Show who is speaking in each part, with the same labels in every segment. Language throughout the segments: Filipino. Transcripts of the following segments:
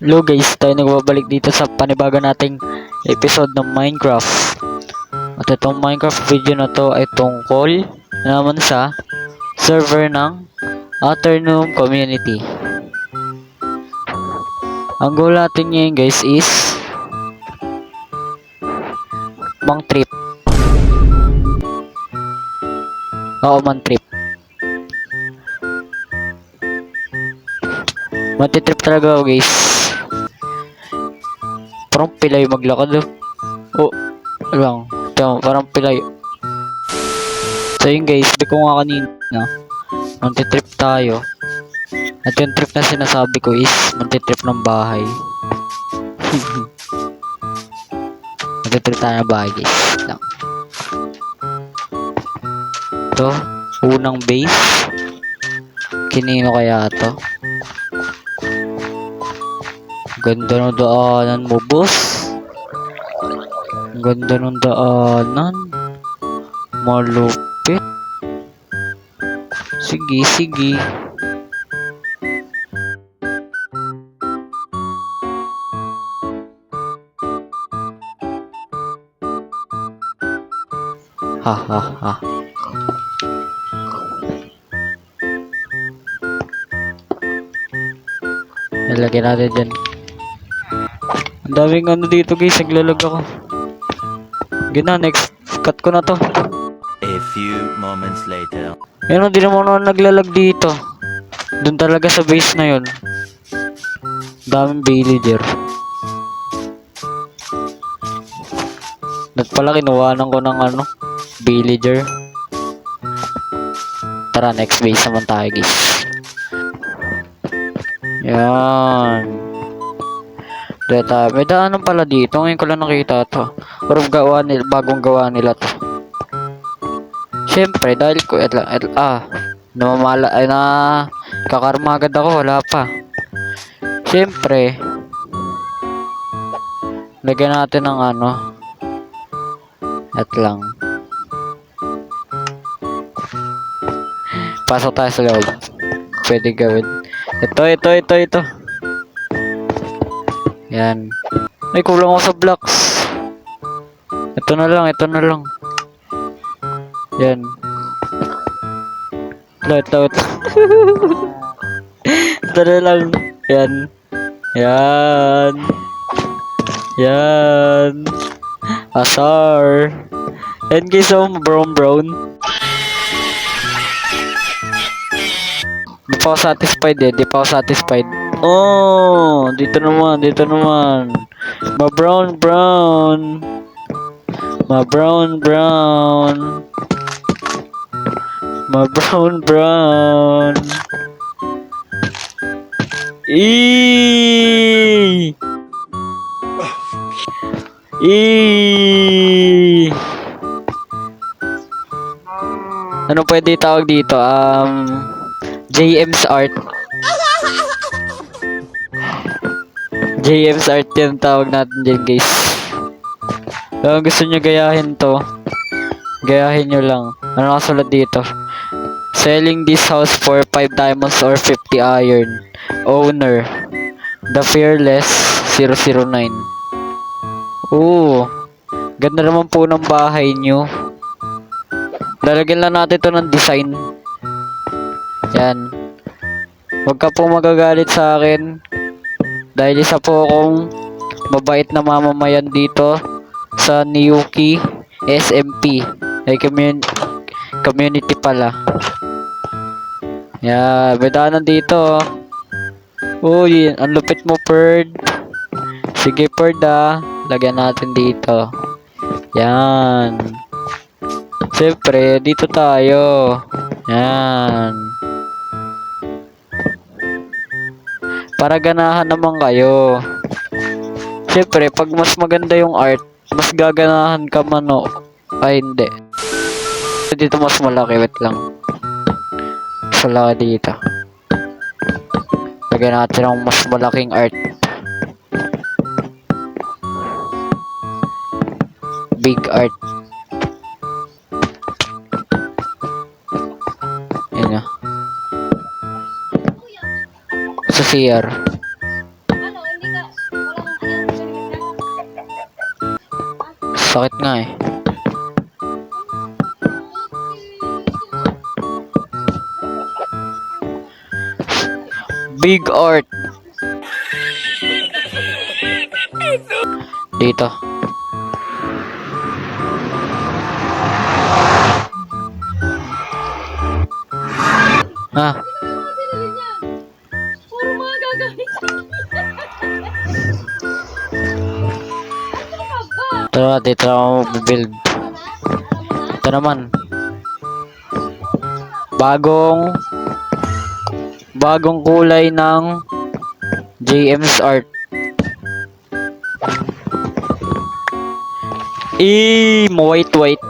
Speaker 1: Hello guys, tayo nagbabalik dito sa panibago nating episode ng Minecraft. At itong Minecraft video na to ay tungkol naman sa server ng Aeternum Community. Ang goal natin ngayon guys is mang trip. Oo, mang trip. Matitrip talaga ako guys. Parang pilay maglakad. Oh, lang. Parang pilay. So yun guys, di ko nga kanina mantitrip tayo. At yung trip na sinasabi ko is mantitrip ng bahay. Mantitrip tayo ng bahay guys. Lang. Ito, unang base. Kinino kaya to? Ganda ng daanan mo, boss. Ganda ng daanan. Malupit. Sige, sige. Ha ha ha. Nalagyan natin dyan. Ang daming ano dito guys, naglalag ako. Gina, next cut ko na to.
Speaker 2: A few moments later.
Speaker 1: Yan, hindi naman ako naglalag dito. Doon talaga sa base na yun. Daming villager. At pala kinuhanan ko ng ano, villager. Tara, next base naman tayo guys. Yan. May daanan pala dito. Ngayon ko lang nakita to. Or gawa nila, bagong gawa nila to. Siyempre, dahil ko namamala ay na kakarma agad ako, wala pa. Siyempre, lagyan natin ng ano. At lang. Pasok tayo sa loob. Pwede gawin. Ito. Yan. Ay, kulang ako sa blocks. Ito na lang. Yan. Ito. Ito na lang. Yan. Asar. And guys, brown. Di pa ako satisfied. Oh, dito naman. Ma-brown. Eee! Ano pwede tawag dito? JM's Art. JM's Art yung tawag natin dyan guys. Kung gusto nyo gayahin to, gayahin nyo lang. Ano nakasulat dito? Selling this house for 5 diamonds or 50 iron. Owner, The Fearless 009. Oo, ganda naman po ng bahay nyo. Lalagyan lang natin to ng design. Yan. Huwag ka po magagalit sa akin. Dahil isa po akong mabait na mamamayan dito sa Niyuki SMP. Ay community pala. Yeah, bedanan dito. Uy, ang lupit mo, Bird. Sige, Bird lagyan natin dito. Yan. Siyempre, dito tayo. Yan. Para ganahan naman kayo. Siyempre, pag mas maganda yung art, mas gaganahan ka man o. Ay, hindi. Dito mas malaki. Wait lang. Mas malaki dito. Lagyan natin ang mas malaking art. Big art. Yan sa CR.
Speaker 3: Ano, hindi ka
Speaker 1: Sakit nga eh. Big art. Dito. Ah,
Speaker 3: Puro mga gagamit.
Speaker 1: tara, dito ako build. Ito naman. Bagong kulay ng JM's art. White.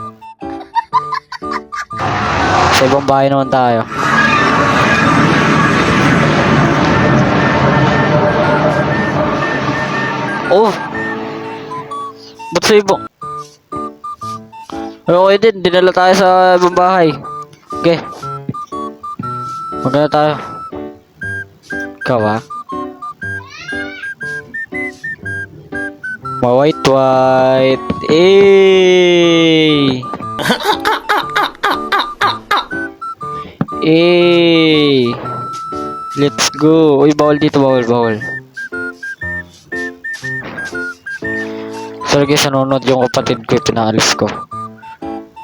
Speaker 1: Sa ibang bahay naman tayo. Oh! Ba't sa ibang? Okay din, dinala tayo sa ibang bahay. Okay. Magana tayo. Ikaw ah. White. Eh! Let's go. Uy, bawal dito, bawal. Sorry guys, nanonood yung kapatid ko, pinaalis ko.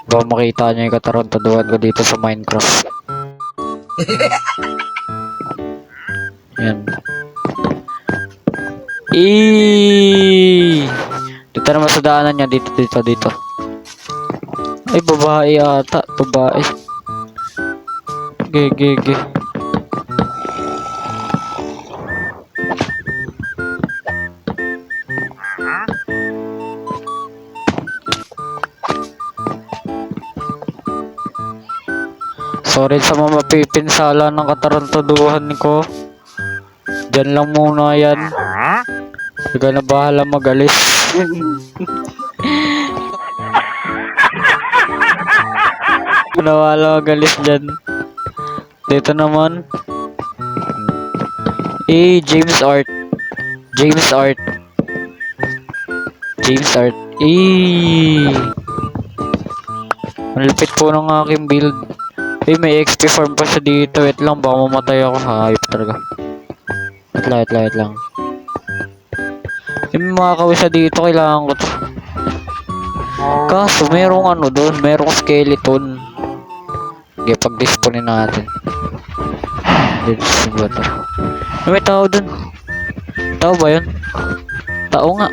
Speaker 1: Baka makita niya yung katarantaduhan ko dito sa Minecraft. Yan. Dito naman sa daanan niya, dito. Ay, babae ata, babae. Ge. Sorry sa mga mapipinsala ng katarantaduhan ko. Diyan lang muna yan. Ikaw na bahala magalis. Nawala magalis dyan. Dito naman. James Art. Malapit po ng aking build. May XP farm pa siya dito. Wait lang, baka mamatay ako. Hayop talaga. Wait lang. May mga kawisa dito, kailangan ko to. Kaso, merong doon. Merong skeleton. Okay, pag-disponin natin. May tao doon. Tao ba yun? Tao nga.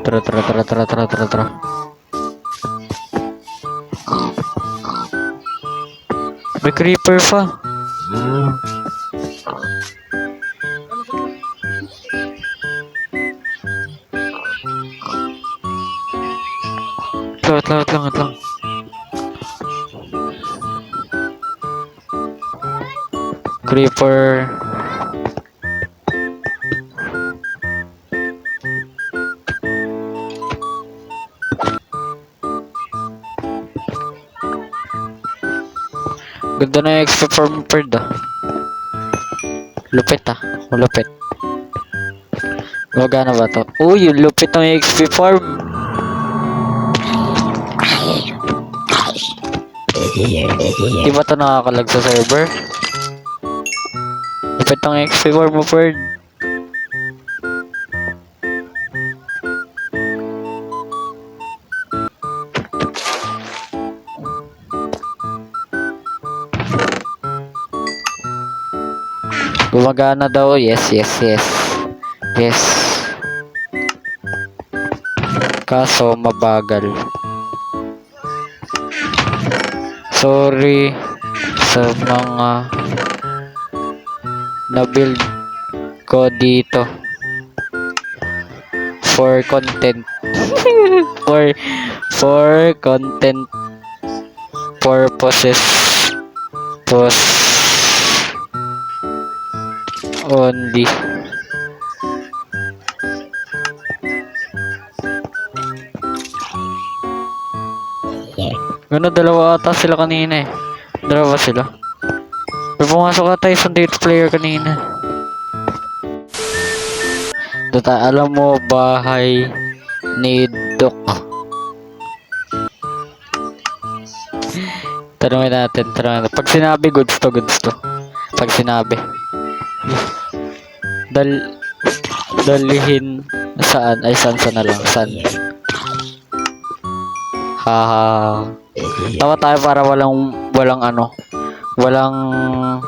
Speaker 1: Tara. May creeper pa. Lawat lang. Creeper. Ganda na yung XP farm bird ah. Lupit ah. Malupit. Gumagana ba to? Uy, yung lupit ng XP farm. Di ba ito nakakalag sa server? Lupit ng XP farm mo bird. Gumagana daw. Yes. Kaso mabagal. Sorry sa mga na-build ko dito for content. for content purposes only. Gano'n, dalawa ata sila kanina eh. Dalawa sila. May pumasok ata isang date player kanina. Alam mo, bahay need Tanungin natin. Pag sinabi, goods to. Pag sinabi. Dalhin saan? Ay, saan na lang. Saan? Haha. Tawa tayo para walang ano. Walang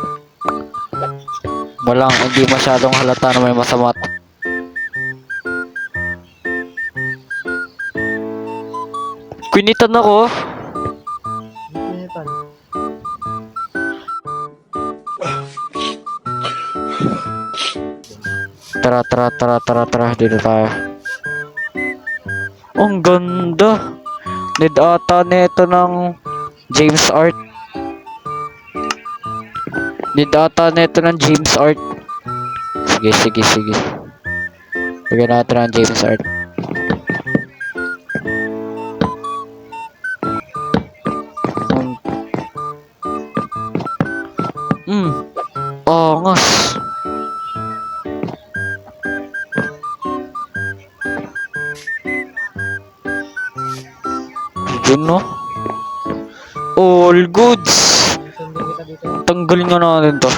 Speaker 1: hindi masyadong halata na may masama. Quinitan ako.
Speaker 3: Pinitan.
Speaker 1: Tara. Dito tayo. Ang ganda. Need ata nito ng James Art. Sige. Bigyan natin ng James Art. Angas. Yun no? All goods.
Speaker 3: Sundin kita dito.
Speaker 1: Tanggalin nga natin to.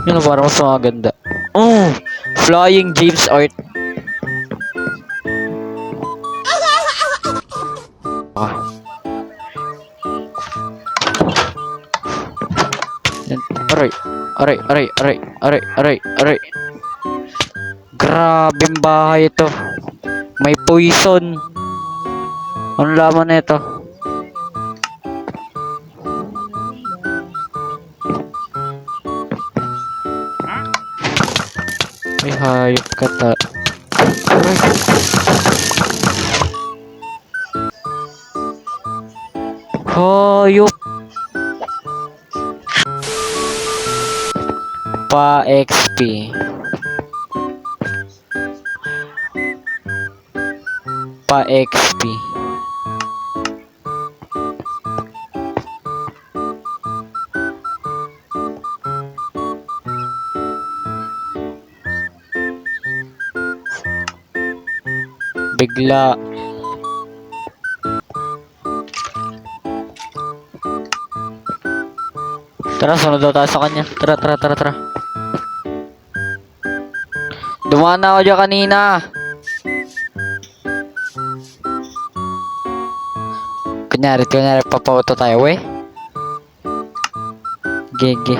Speaker 1: Yun na, parang mas maganda. Flying James Art. Aray. Grabing bahay ito. May poison. Ano laman na ito? May hayop ka ta. Aray. Hayop. Pa XP. Bigla. Tara, sunod daw tayo sa kanya. Tara. Dumaan na ako dyan kanina. Kunyari, papauto tayo, we. Gege.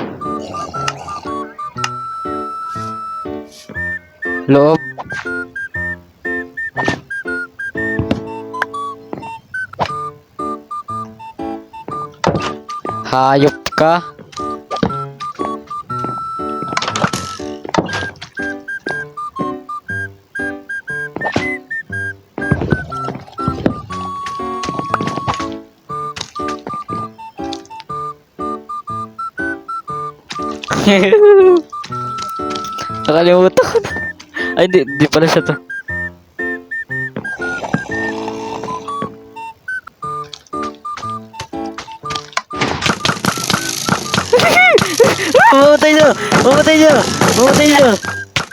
Speaker 1: Loob. Hayop ka. Nakalimutan ko na. Ay, di pala siya to.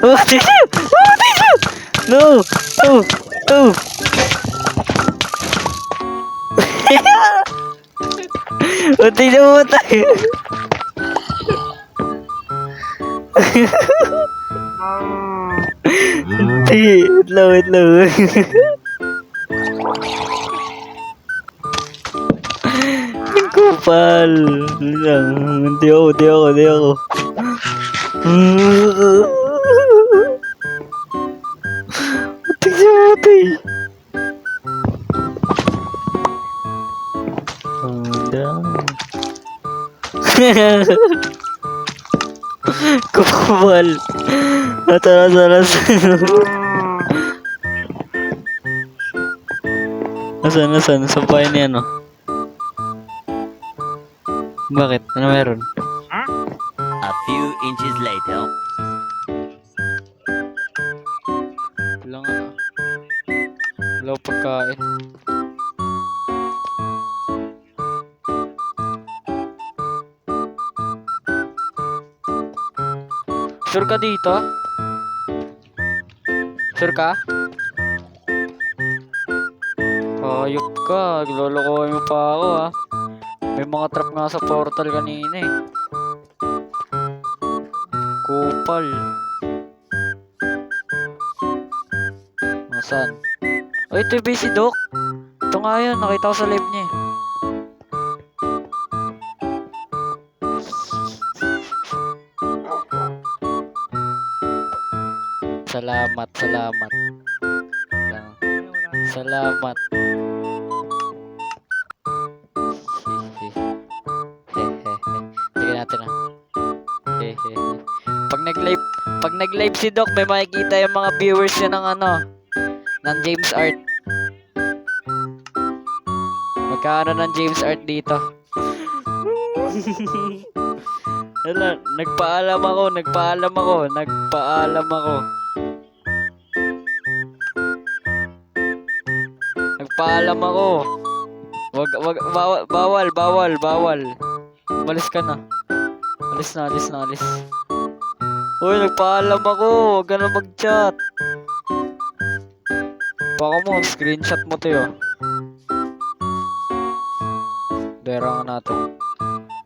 Speaker 1: Mamatay siya! No! Mamatay. Wait lang. Ang kupal. Hindi ako. Matay. Kupal. Atas. Nasaan? Sampay niya, no? Bakit? Ano meron?
Speaker 2: A few inches later.
Speaker 1: Wala pagkain. Sure ka dito? Sure ka? Hayop ka, lolokohin mo pa ako ha. May mga trap nga sa portal kanina eh. Kupal. Nasaan? Oh, ito yung si Doc. Ito nga yun, nakita ko sa live niya eh. Salamat, salamat. Salamat. Tingnan natin ah. Pag nag-live si Doc, may makikita yung mga viewers niya ng ano, ng James Art. Magkano ng James Art dito? Wala, nagpaalam ako. Bawal. Balis ka na. Alis. Uy, nagpaalam ako. Huwag ka na mag-chat. Baka mo, screenshot mo to yun. Dera nga natin.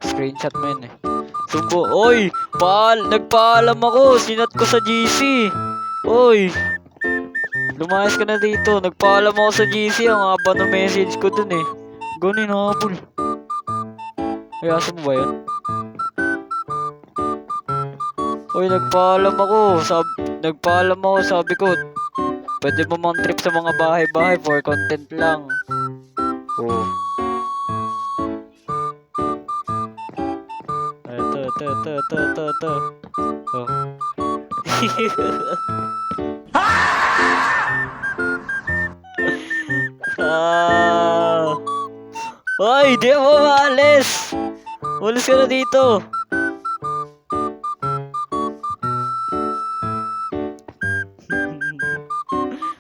Speaker 1: Screenshot mo yun eh. Sumbo. Oy! Nagpaalam ako. Sinat ko sa GC. Oy! Lumayas ka na dito. Nagpaalam ako sa GC. Ang haba ng message ko dun eh. Ganun habol. Ay, asa mo ba yun? Oy, nagpaalam ako. Sabi ko, pwede mo mang trip sa mga bahay-bahay for content lang. Oh. Ito. Oh. Hoy, di mo maalis! Ulis ka na dito!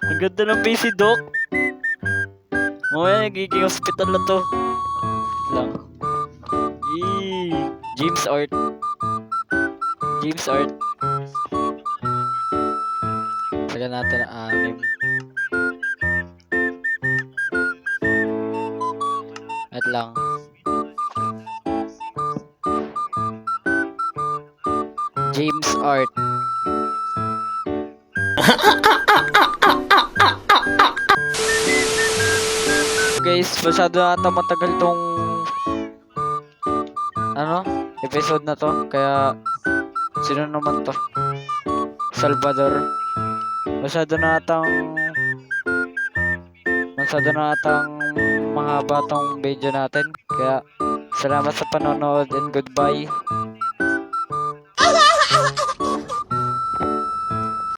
Speaker 1: Ang ganda ng PC, Doc! Mamaya, nagiging hospital na to. Lang. James Art. Taga natin ang 6. At lang. James Art. Guys, masyado na ata matagal tong episode na to. Kaya sino naman to? Salvador. Masyado na atang mahaba tong video natin. Kaya salamat sa panonood and goodbye.